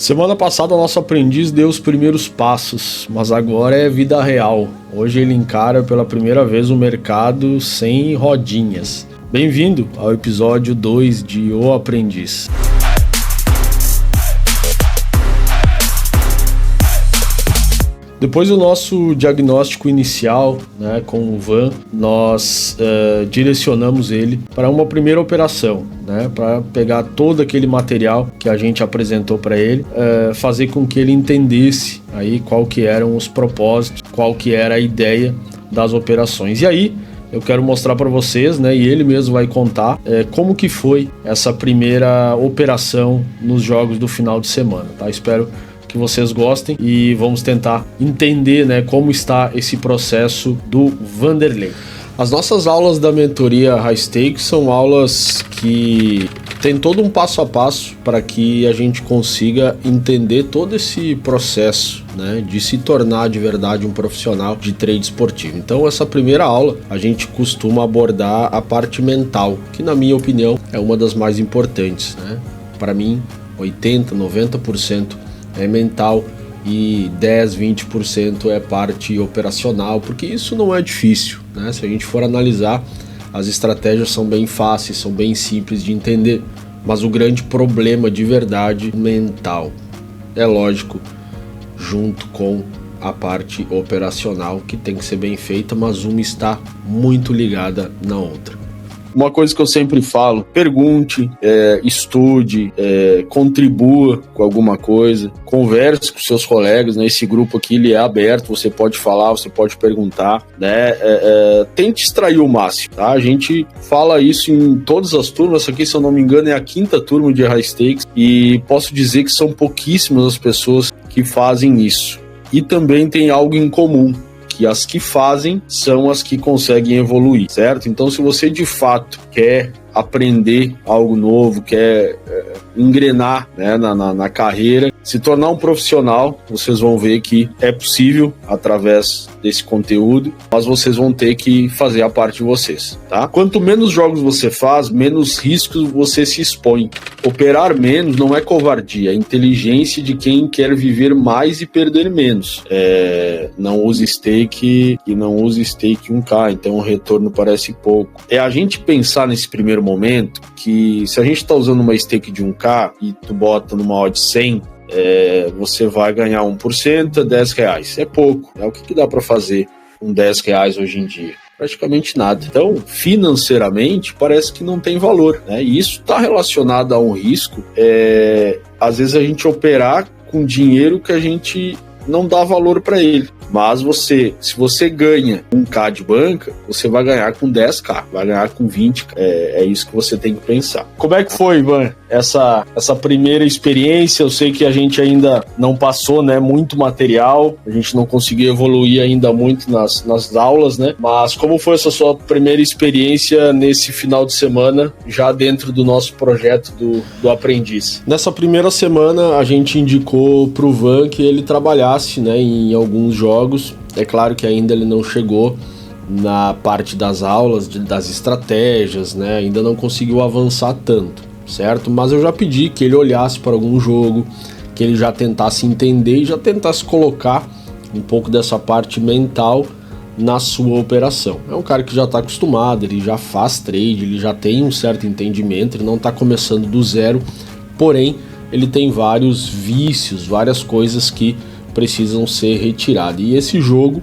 Semana passada, nosso aprendiz deu os primeiros passos, mas agora é vida real. Hoje ele encara pela primeira vez o mercado sem rodinhas. Bem-vindo ao episódio 2 de O Aprendiz. Depois do nosso diagnóstico inicial, com o Van, nós direcionamos ele para uma primeira operação, para pegar todo aquele material que a gente apresentou para ele, fazer com que ele entendesse aí qual que eram os propósitos, qual que era a ideia das operações. E aí eu quero mostrar para vocês, e ele mesmo vai contar como que foi essa primeira operação nos jogos do final de semana, tá? Espero que vocês gostem e vamos tentar entender como está esse processo do Vanderlei. As nossas aulas da mentoria High Stakes são aulas que tem todo um passo a passo para que a gente consiga entender todo esse processo de se tornar de verdade um profissional de trade esportivo. Então essa primeira aula a gente costuma abordar a parte mental, que na minha opinião é uma das mais importantes. Para mim 80, 90% é mental e 10, 20% é parte operacional, porque isso não é difícil, Se a gente for analisar, as estratégias são bem fáceis, são bem simples de entender, mas o grande problema de verdade mental é lógico, junto com a parte operacional que tem que ser bem feita, mas uma está muito ligada na outra. Uma coisa que eu sempre falo: pergunte, estude, contribua com alguma coisa, converse com seus colegas, Esse grupo aqui ele é aberto, você pode falar, você pode perguntar, tente extrair o máximo, tá? A gente fala isso em todas as turmas. Essa aqui, se eu não me engano, é a 5ª turma de High Stakes e posso dizer que são pouquíssimas as pessoas que fazem isso. E também tem algo em comum, que as que fazem são as que conseguem evoluir, certo? Então, se você de fato quer aprender algo novo, quer engrenar na carreira, se tornar um profissional, vocês vão ver que é possível através desse conteúdo, mas vocês vão ter que fazer a parte de vocês, tá? Quanto menos jogos você faz, menos riscos você se expõe. Operar menos não é covardia, é inteligência de quem quer viver mais e perder menos. Não use stake e não use stake 1K, então o retorno parece pouco. É a gente pensar nesse primeiro momento que se a gente está usando uma stake de 1K e tu bota numa odd 100, você vai ganhar 1%, R$10. É pouco. O que dá para fazer com R$10 hoje em dia? Praticamente nada. Então, financeiramente, parece que não tem valor. E isso está relacionado a um risco. Às vezes a gente operar com dinheiro que a gente não dá valor para ele. Mas se você ganha 1K de banca, você vai ganhar com 10K, vai ganhar com 20K. É isso que você tem que pensar. Como é que foi, Ivan, essa primeira experiência? Eu sei que a gente ainda não passou, muito material, a gente não conseguiu evoluir ainda muito nas aulas, Mas como foi essa sua primeira experiência nesse final de semana, já dentro do nosso projeto do Aprendiz? Nessa primeira semana, a gente indicou pro Van que ele trabalhasse, em alguns jogos. É claro que ainda ele não chegou na parte das aulas, das estratégias, ainda não conseguiu avançar tanto, certo? Mas eu já pedi que ele olhasse para algum jogo, que ele já tentasse entender e já tentasse colocar um pouco dessa parte mental na sua operação. É um cara que já está acostumado, ele já faz trade, ele já tem um certo entendimento, ele não está começando do zero, porém ele tem vários vícios, várias coisas que precisam ser retiradas. E esse jogo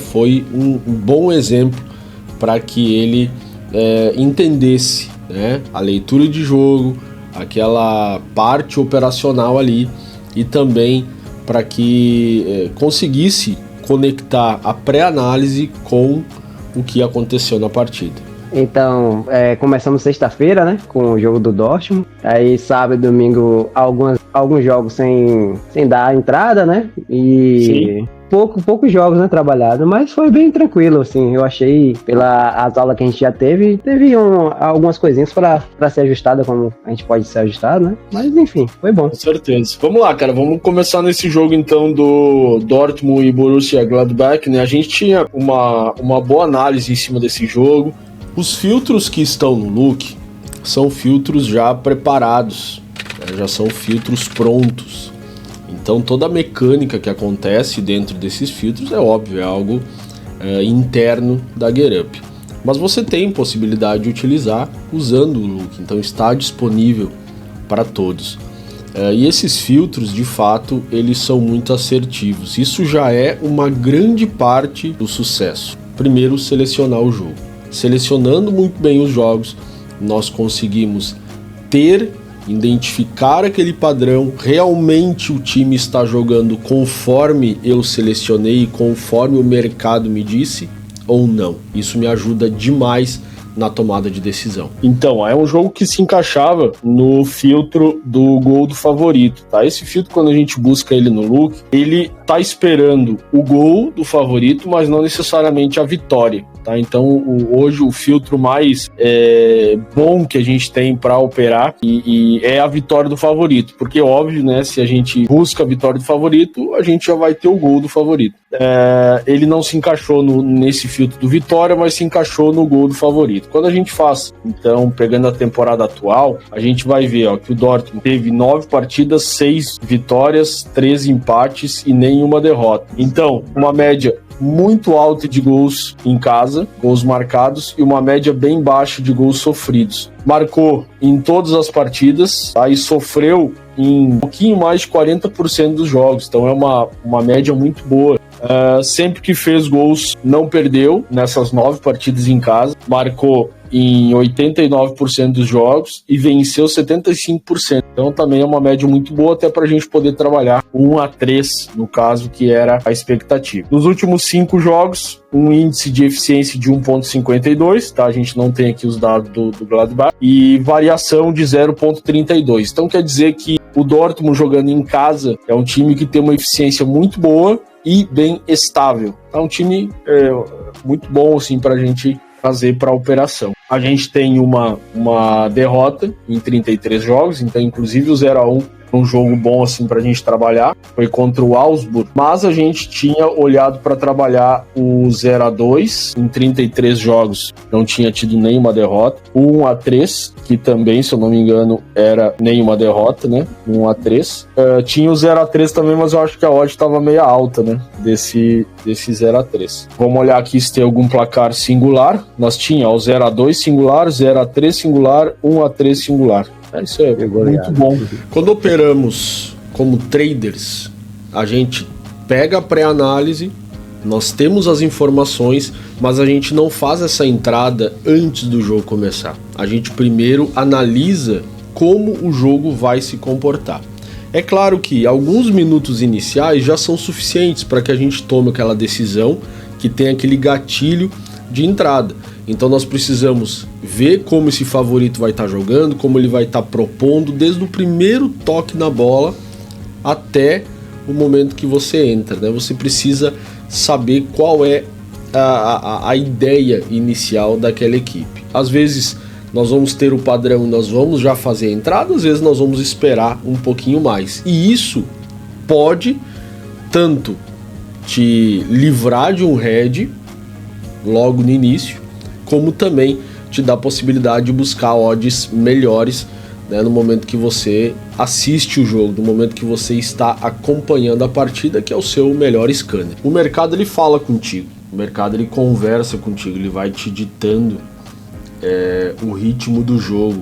foi um bom exemplo para que ele entendesse a leitura de jogo, aquela parte operacional ali, e também para que conseguisse conectar a pré-análise com o que aconteceu na partida. Então, começamos sexta-feira, com o jogo do Dortmund. Aí sábado e domingo alguns jogos sem dar entrada, E sim, poucos jogos, trabalhado, mas foi bem tranquilo, assim. Eu achei, as aulas que a gente já teve algumas coisinhas para ser ajustada, como a gente pode ser ajustado, Mas enfim, foi bom. Com certeza. Vamos lá, cara, vamos começar nesse jogo então do Dortmund e Borussia Gladbach, A gente tinha uma boa análise em cima desse jogo. Os filtros que estão no look são filtros já preparados, já são filtros prontos. Então toda a mecânica que acontece dentro desses filtros é óbvio, é algo interno da GetUp. Mas você tem possibilidade de utilizar usando o Look, então está disponível para todos. E esses filtros, de fato, eles são muito assertivos. Isso já é uma grande parte do sucesso. Primeiro, selecionar o jogo. Selecionando muito bem os jogos, nós conseguimos identificar aquele padrão, realmente o time está jogando conforme eu selecionei, conforme o mercado me disse, ou não. Isso me ajuda demais na tomada de decisão. Então, é um jogo que se encaixava no filtro do gol do favorito, tá? Esse filtro, quando a gente busca ele no Look, ele tá esperando o gol do favorito, mas não necessariamente a vitória, tá? Então, hoje o filtro mais bom que a gente tem para operar e é a vitória do favorito, porque óbvio, né, se a gente busca a vitória do favorito, a gente já vai ter o gol do favorito. Ele não se encaixou nesse filtro do vitória, mas se encaixou no gol do favorito. Quando a gente faz, então, pegando a temporada atual, a gente vai ver que o Dortmund teve 9 partidas, 6 vitórias, 13 empates e nenhuma derrota. Então, uma média muito alta de gols em casa, gols marcados, e uma média bem baixa de gols sofridos. Marcou em todas as partidas, e sofreu em um pouquinho mais de 40% dos jogos, então é uma média muito boa. Sempre que fez gols, não perdeu nessas 9 partidas em casa, marcou em 89% dos jogos e venceu 75%. Então também é uma média muito boa, até para a gente poder trabalhar 1-3, no caso, que era a expectativa. Nos últimos 5 jogos, um índice de eficiência de 1,52, tá? A gente não tem aqui os dados do Gladbach, e variação de 0,32. Então quer dizer que o Dortmund jogando em casa é um time que tem uma eficiência muito boa e bem estável. É um time muito bom assim, para a gente fazer para a operação. A gente tem uma derrota em 33 jogos, então inclusive o 0-1 é um jogo bom assim para a gente trabalhar, foi contra o Augsburg, mas a gente tinha olhado para trabalhar o 0-2 em 33 jogos, não tinha tido nenhuma derrota, o 1-3, que também, se eu não me engano, era nenhuma derrota, né? 1-3. Tinha o 0-3 também, mas eu acho que a odd estava meio alta, né? Desse 0-3. Vamos olhar aqui se tem algum placar singular. Nós tinha o 0-2 singular, 0-3 singular, 1-3 singular. Isso é muito bom. Quando operamos como traders, a gente pega a pré-análise, nós temos as informações, mas a gente não faz essa entrada antes do jogo começar. A gente primeiro analisa como o jogo vai se comportar. É claro que alguns minutos iniciais já são suficientes para que a gente tome aquela decisão que tem aquele gatilho de entrada. Então nós precisamos ver como esse favorito vai estar jogando, como ele vai estar propondo, desde o primeiro toque na bola até o momento que você entra, né? Você precisa saber qual é a ideia inicial daquela equipe. Às vezes nós vamos ter o padrão, nós vamos já fazer a entrada, às vezes nós vamos esperar um pouquinho mais. E isso pode tanto te livrar de um head logo no início, como também te dá a possibilidade de buscar odds melhores, né, no momento que você assiste o jogo, no momento que você está acompanhando a partida, que é o seu melhor scanner. O mercado ele fala contigo, o mercado ele conversa contigo, ele vai te ditando o ritmo do jogo.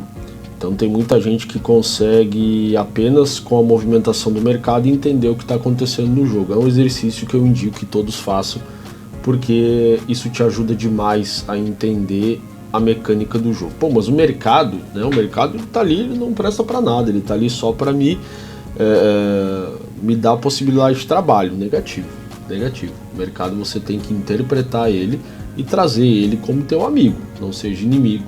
Então tem muita gente que consegue apenas com a movimentação do mercado entender o que está acontecendo no jogo. É um exercício que eu indico que todos façam, porque isso te ajuda demais a entender a mecânica do jogo. Pô, mas o mercado, né? O mercado tá ali, ele não presta para nada, ele tá ali só para me dar a possibilidade de trabalho. Negativo. O mercado você tem que interpretar ele e trazer ele como teu amigo, não seja inimigo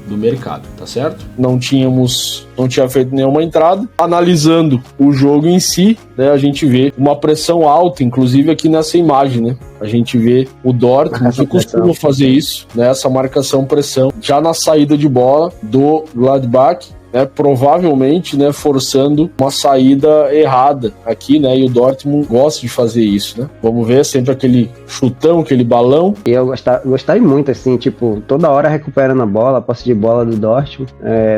do mercado, tá certo? Não tinha feito nenhuma entrada. Analisando o jogo em si, né, a gente vê uma pressão alta, inclusive aqui nessa imagem, né? A gente vê o Dortmund, que costuma fazer isso, né? Essa marcação-pressão, já na saída de bola do Gladbach, né, provavelmente, né, forçando uma saída errada aqui, né, e o Dortmund gosta de fazer isso, né. Vamos ver, sempre aquele chutão, aquele balão. E eu gostei muito, assim, tipo, toda hora recuperando a bola, a posse de bola do Dortmund.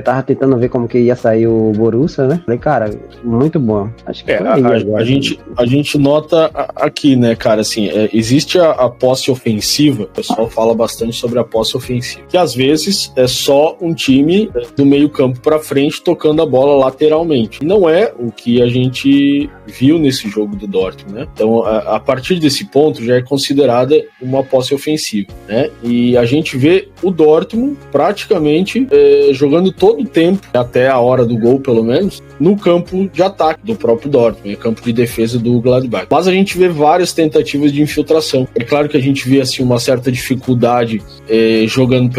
Tava tentando ver como que ia sair o Borussia, né. Falei, cara, muito bom. Acho que a gente nota aqui, né, cara, assim, existe a posse ofensiva, o pessoal fala bastante sobre a posse ofensiva, que às vezes é só um time do meio campo pra frente tocando a bola lateralmente. Não é o que a gente viu nesse jogo do Dortmund, né? Então, a partir desse ponto, já é considerada uma posse ofensiva, né? E a gente vê o Dortmund praticamente jogando todo o tempo, até a hora do gol, pelo menos, no campo de ataque do próprio Dortmund, campo de defesa do Gladbach. Mas a gente vê várias tentativas de infiltração. É claro que a gente vê assim, uma certa dificuldade jogando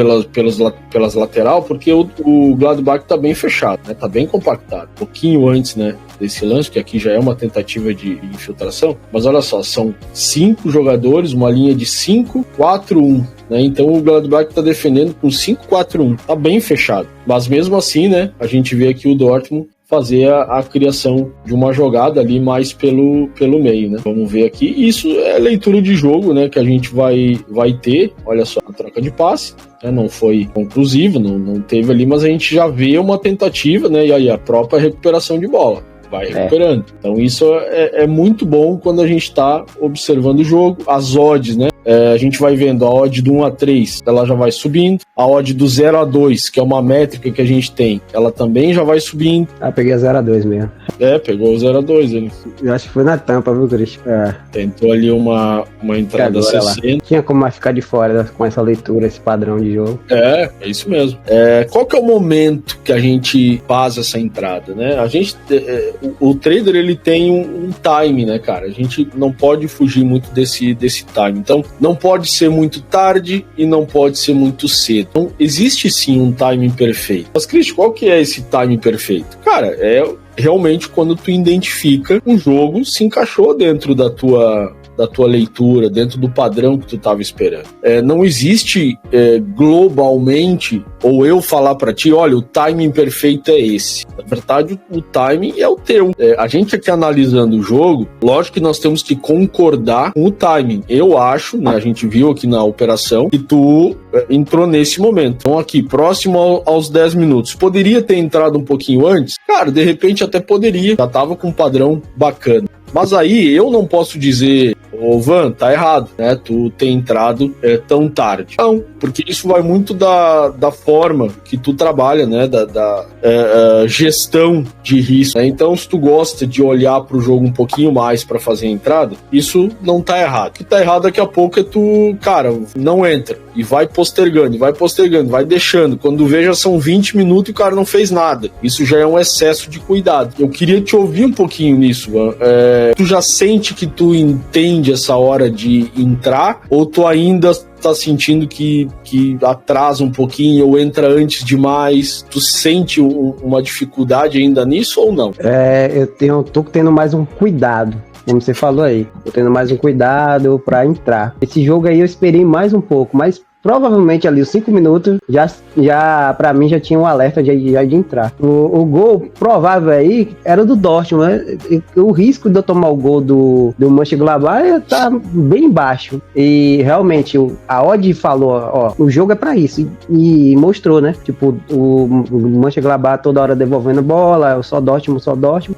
pelas lateral, porque o Gladbach tá bem fechado, né? Tá bem compactado. Um pouquinho antes, né, desse lance, que aqui já é uma tentativa de infiltração, mas olha só, são 5 jogadores, uma linha de 5-4-1, né? Então o Gladbach tá defendendo com 5-4-1, tá bem fechado. Mas mesmo assim, né, a gente vê aqui o Dortmund fazer a criação de uma jogada ali mais pelo meio, né? Vamos ver aqui. Isso é leitura de jogo, né? Que a gente vai ter. Olha só, a troca de passe, né? Não foi conclusiva, não teve ali, mas a gente já vê uma tentativa, né? E aí a própria recuperação de bola. Vai recuperando. Então isso é muito bom quando a gente está observando o jogo. As odds, né? A gente vai vendo a odd do 1 a 3, ela já vai subindo. A odd do 0 a 2, que é uma métrica que a gente tem, ela também já vai subindo. Peguei a 0 a 2 mesmo. Pegou o 0 a 2 ele. Eu acho que foi na tampa, viu, Cristian? Tentou ali uma entrada 60. Tinha como mais ficar de fora com essa leitura, esse padrão de jogo. É isso mesmo. Qual que é o momento que a gente faz essa entrada, né? A gente, o trader, ele tem um time, né, cara? A gente não pode fugir muito desse time. Então, não pode ser muito tarde e não pode ser muito cedo. Então, existe sim um timing perfeito. Mas, Cristian, qual que é esse timing perfeito? Cara, é realmente quando tu identifica um jogo se encaixou dentro da tua leitura, dentro do padrão que tu estava esperando. Não existe globalmente, ou eu falar para ti, olha, o timing perfeito é esse. Na verdade, o timing é o teu. A gente aqui analisando o jogo, lógico que nós temos que concordar com o timing. Eu acho, né, a gente viu aqui na operação, que tu entrou nesse momento. Então aqui, próximo aos 10 minutos. Poderia ter entrado um pouquinho antes? Cara, de repente até poderia. Já tava com um padrão bacana. Mas aí eu não posso dizer, Van, tá errado, né? Tu ter entrado tão tarde. Não, porque isso vai muito da forma que tu trabalha, né? Da gestão de risco, né? Então, se tu gosta de olhar pro jogo um pouquinho mais para fazer a entrada, isso não tá errado. O que tá errado daqui a pouco é tu, cara, não entra e vai postergando, vai deixando. Quando vê, já são 20 minutos e o cara não fez nada. Isso já é um excesso de cuidado. Eu queria te ouvir um pouquinho nisso, Van. Tu já sente que tu entende essa hora de entrar, ou tu ainda tá sentindo que atrasa um pouquinho ou entra antes demais? Tu sente uma dificuldade ainda nisso ou não? Eu tô tendo mais um cuidado, como você falou aí. Tô tendo mais um cuidado pra entrar. Esse jogo aí eu esperei mais um pouco, mas provavelmente ali os 5 minutos já pra mim já tinha um alerta de entrar. O gol provável aí era do Dortmund, né? O risco de eu tomar o gol do Mönchengladbach tá bem baixo. E realmente a odd falou, ó, o jogo é pra isso. E mostrou, né? Tipo, o Mönchengladbach toda hora devolvendo bola, só Dortmund.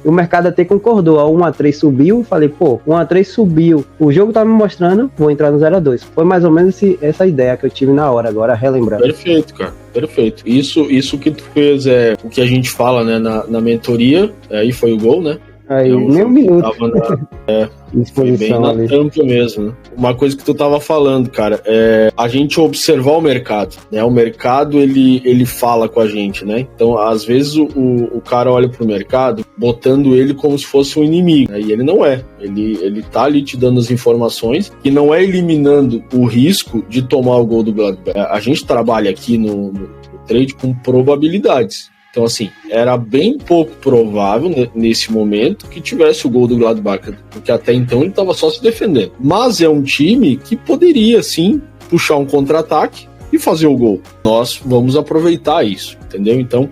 E o mercado até concordou, ó, 1 a 3 subiu. Falei, pô, 1 a 3 subiu. O jogo tá me mostrando, vou entrar no 0 a 2. Foi mais ou menos essa ideia que eu tive na hora, agora relembrando. Perfeito, cara. Perfeito. Isso que tu fez é o que a gente fala, né, na mentoria. Aí foi o gol, né? Aí, nem um minuto. Tava foi bem na ali. Tampa mesmo, né? Uma coisa que tu tava falando, cara, é a gente observar o mercado, né? O mercado, ele fala com a gente, né? Então, às vezes, o cara olha pro mercado botando ele como se fosse um inimigo, né? E ele não é. Ele tá ali te dando as informações e não é eliminando o risco de tomar o gol do Gladbach. A gente trabalha aqui no trade com probabilidades. Então, assim, era bem pouco provável, né, nesse momento, que tivesse o gol do Gladbach, porque até então ele estava só se defendendo. Mas é um time que poderia, sim, puxar um contra-ataque e fazer o gol. Nós vamos aproveitar isso, entendeu? Então,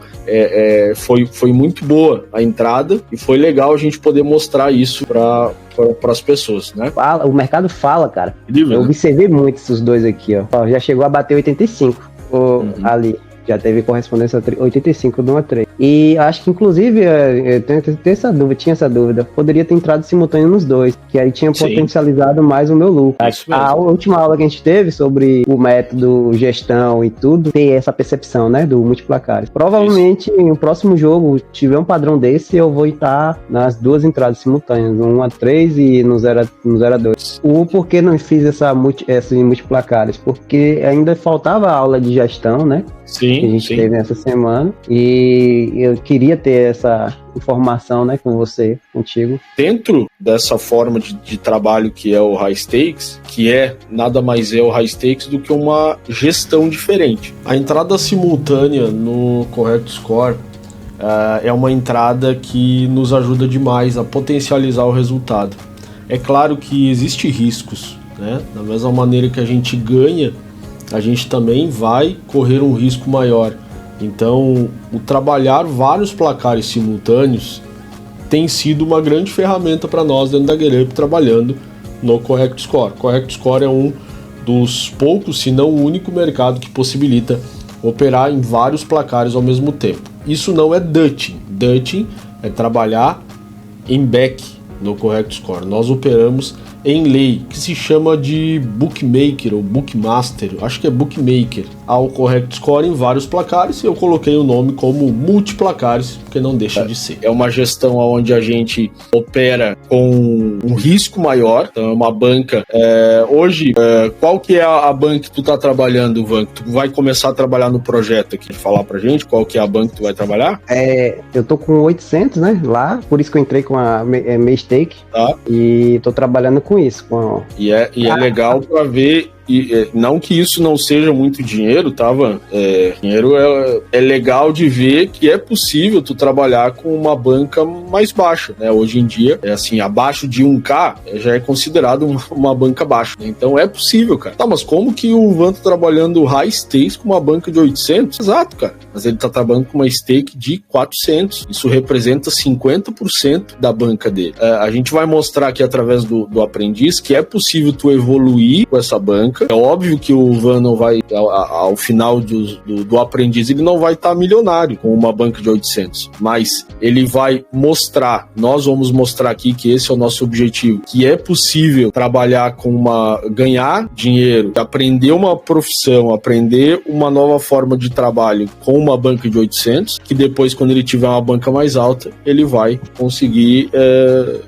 foi muito boa a entrada e foi legal a gente poder mostrar isso para as pessoas, né? O mercado fala, cara. Incrível, eu observei muito esses dois aqui, ó. Já chegou a bater 85 ali. Já teve correspondência 85 de 1 a 3. E acho que, inclusive, eu tinha essa dúvida. Poderia ter entrado simultâneo nos dois, que aí tinha potencializado mais o meu lucro. A última aula que a gente teve sobre o método, gestão e tudo, ter essa percepção, né, do múltiplacares. Provavelmente, no próximo jogo, tiver um padrão desse, eu vou estar nas duas entradas simultâneas, no 1 a 3 e no 0 a 2. O porquê não fiz essa múltiplacares? Porque ainda faltava a aula de gestão, né? Sim, que a gente teve essa semana, e eu queria ter essa informação, né, contigo. Dentro dessa forma de trabalho que é o high stakes, nada mais é o high stakes do que uma gestão diferente. A entrada simultânea no Correct Score é uma entrada que nos ajuda demais a potencializar o resultado. É claro que existem riscos, né? Da mesma maneira que a gente ganha, a gente também vai correr um risco maior. Então, o trabalhar vários placares simultâneos tem sido uma grande ferramenta para nós dentro da GetUp trabalhando no Correct Score. Correct Score é um dos poucos, se não o único mercado que possibilita operar em vários placares ao mesmo tempo. Isso não é Dutching. Dutching é trabalhar em back no Correct Score. Nós operamos em lei, que se chama de bookmaker ou bookmaster, acho que é bookmaker, ao Correct Score em vários placares, e eu coloquei o nome como multiplacares, porque não deixa de ser. É uma gestão onde a gente opera com um risco maior, então é uma banca. Hoje, qual que é a banca que tu tá trabalhando, Ivan? Tu vai começar a trabalhar no projeto aqui, falar pra gente qual que é a banca que tu vai trabalhar? Eu tô com 800, né, lá, por isso que eu entrei com a Maystake, tá? E tô trabalhando com isso. E é legal para ver, não que isso não seja muito dinheiro, tá, Van? Dinheiro é legal de ver que é possível tu trabalhar com uma banca mais baixa, né? Hoje em dia, assim, abaixo de 1K já é considerado uma banca baixa, né? Então é possível, cara. Tá, mas como que o Van tá trabalhando high stakes com uma banca de 800? Exato, cara. Mas ele tá trabalhando com uma stake de 400. Isso representa 50% da banca dele. A gente vai mostrar aqui através do aprendiz que é possível tu evoluir com essa banca. É óbvio que o Van não vai, ao final do aprendiz, ele não vai estar milionário com uma banca de 800, mas ele vai mostrar, nós vamos mostrar aqui que esse é o nosso objetivo, que é possível trabalhar ganhar dinheiro, aprender uma profissão, aprender uma nova forma de trabalho com uma banca de 800, que depois, quando ele tiver uma banca mais alta, ele vai conseguir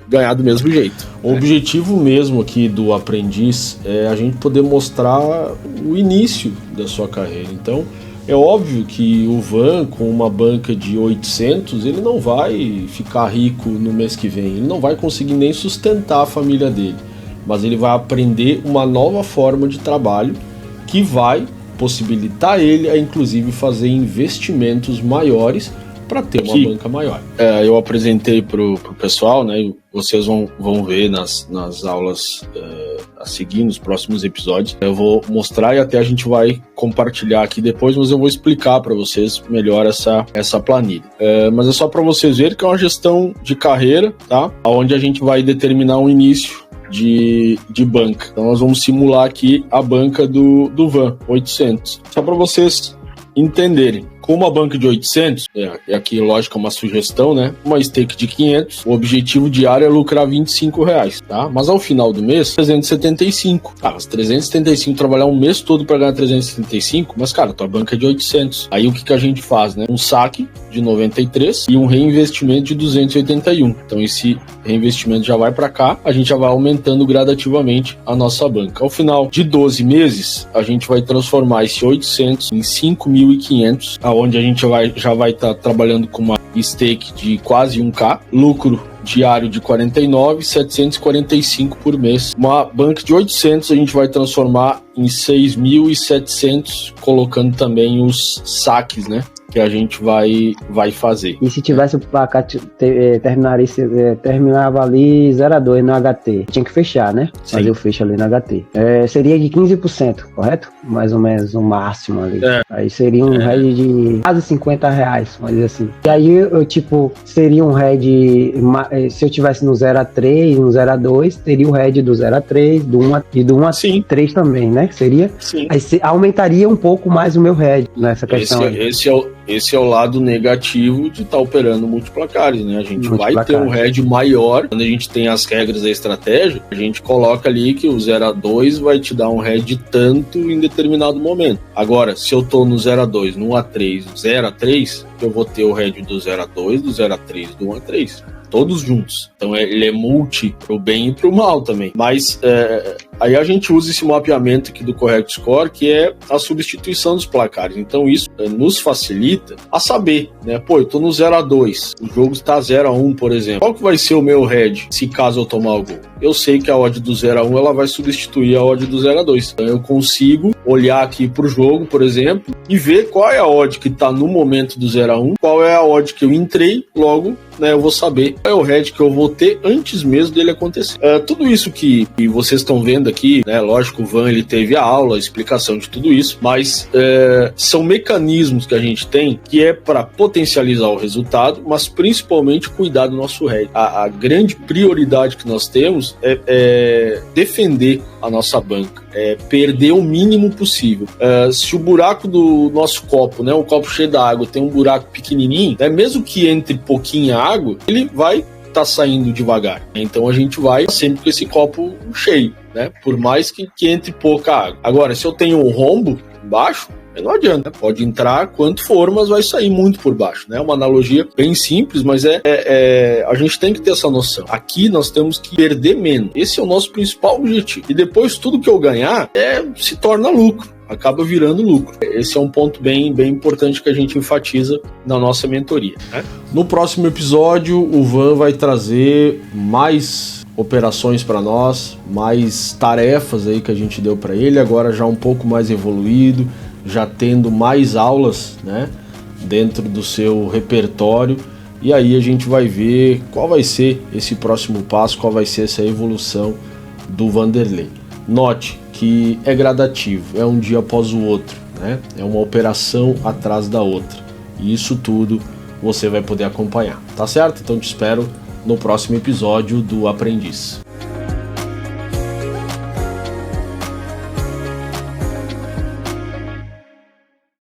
ganhar do mesmo jeito. O objetivo mesmo aqui do aprendiz é a gente poder mostrar o início da sua carreira. Então, é óbvio que o Van, com uma banca de 800, ele não vai ficar rico no mês que vem, ele não vai conseguir nem sustentar a família dele, mas ele vai aprender uma nova forma de trabalho que vai possibilitar ele a, inclusive, fazer investimentos maiores para ter uma banca maior. Eu apresentei pro pessoal, né? Vocês vão ver nas aulas a seguir, nos próximos episódios. Eu vou mostrar e até a gente vai compartilhar aqui depois, mas eu vou explicar para vocês melhor essa planilha. Mas é só para vocês verem que é uma gestão de carreira, tá? Onde a gente vai determinar um início de banca. Então nós vamos simular aqui a banca do Van, 800. Só para vocês entenderem. Com uma banca de 800, aqui lógico é uma sugestão, né? Uma stake de 500, o objetivo diário é lucrar R$25, tá? Mas ao final do mês, 375. Mas 375, trabalhar um mês todo para ganhar 375, mas cara, tua banca é de 800. Aí o que a gente faz, né? Um saque de 93 e um reinvestimento de 281. Então esse reinvestimento já vai para cá, a gente já vai aumentando gradativamente a nossa banca. Ao final de 12 meses, a gente vai transformar esse 800 em 5.500, onde a gente já vai estar trabalhando com uma stake de quase 1K, lucro diário de 49, 745 por mês. Uma banca de 800 a gente vai transformar em 6.700, colocando também os saques, né? que a gente vai fazer. E se tivesse o placar terminava ali 0-2 no HT, tinha que fechar, né? Sim. Fazer o fecho ali no HT. Seria de 15%, correto? Mais ou menos o máximo ali. Aí seria um head de quase R$50, vamos dizer assim. E aí eu seria um head, se eu tivesse no 0-3, no 0-2, teria o head do 0-3, do 1 e do 1-3 também, né? Seria? Sim. Aí aumentaria um pouco mais o meu head nessa questão. Esse é o lado negativo de estar operando multiplacares, né? A gente vai ter um head maior. Quando a gente tem as regras da estratégia, a gente coloca ali que o 0-2 vai te dar um head tanto em determinado momento. Agora, se eu tô no 0-2, no 1-3, 0-3, eu vou ter o head do 0-2, do 0-3, do 1-3. Todos juntos. Então ele é multi pro bem e pro mal também. Mas aí a gente usa esse mapeamento aqui do Correct Score, que é a substituição dos placares. Então isso nos facilita a saber, né? Pô, eu tô no 0-2, o jogo está 0-1, por exemplo. Qual que vai ser o meu head se caso eu tomar o gol? Eu sei que a odd do 0-1 ela vai substituir a odd do 0-2. Então eu consigo olhar aqui pro jogo, por exemplo, e ver qual é a odd que tá no momento do 0-1, qual é a odd que eu entrei, logo, né, eu vou saber qual é o head que eu vou ter antes mesmo dele acontecer. Tudo isso que vocês estão vendo aqui, né, lógico, o Van ele teve a aula, a explicação de tudo isso, mas são mecanismos que a gente tem que é para potencializar o resultado, mas principalmente cuidar do nosso head. A grande prioridade que nós temos é defender a nossa banca. Perder o mínimo possível. Se o buraco do nosso copo, né, um copo cheio d'água, tem um buraco pequenininho, né, mesmo que entre pouquinha água, ele vai estar saindo devagar. Então a gente vai sempre com esse copo cheio, né, por mais que entre pouca água. Agora, se eu tenho um rombo embaixo, não adianta, pode entrar quanto for, mas vai sair muito por baixo, né? Uma analogia bem simples, mas a gente tem que ter essa noção. Aqui nós temos que perder menos. Esse é o nosso principal objetivo. E depois tudo que eu ganhar se torna lucro. Acaba virando lucro. Esse é um ponto bem importante que a gente enfatiza na nossa mentoria, né? No próximo episódio, o Van vai trazer mais operações para nós, mais tarefas aí que a gente deu para ele, agora já um pouco mais evoluído, já tendo mais aulas, né, dentro do seu repertório, e aí a gente vai ver qual vai ser esse próximo passo, qual vai ser essa evolução do Vanderlei. Note que é gradativo, é um dia após o outro, né? É uma operação atrás da outra, e isso tudo você vai poder acompanhar, tá certo? Então te espero no próximo episódio do Aprendiz.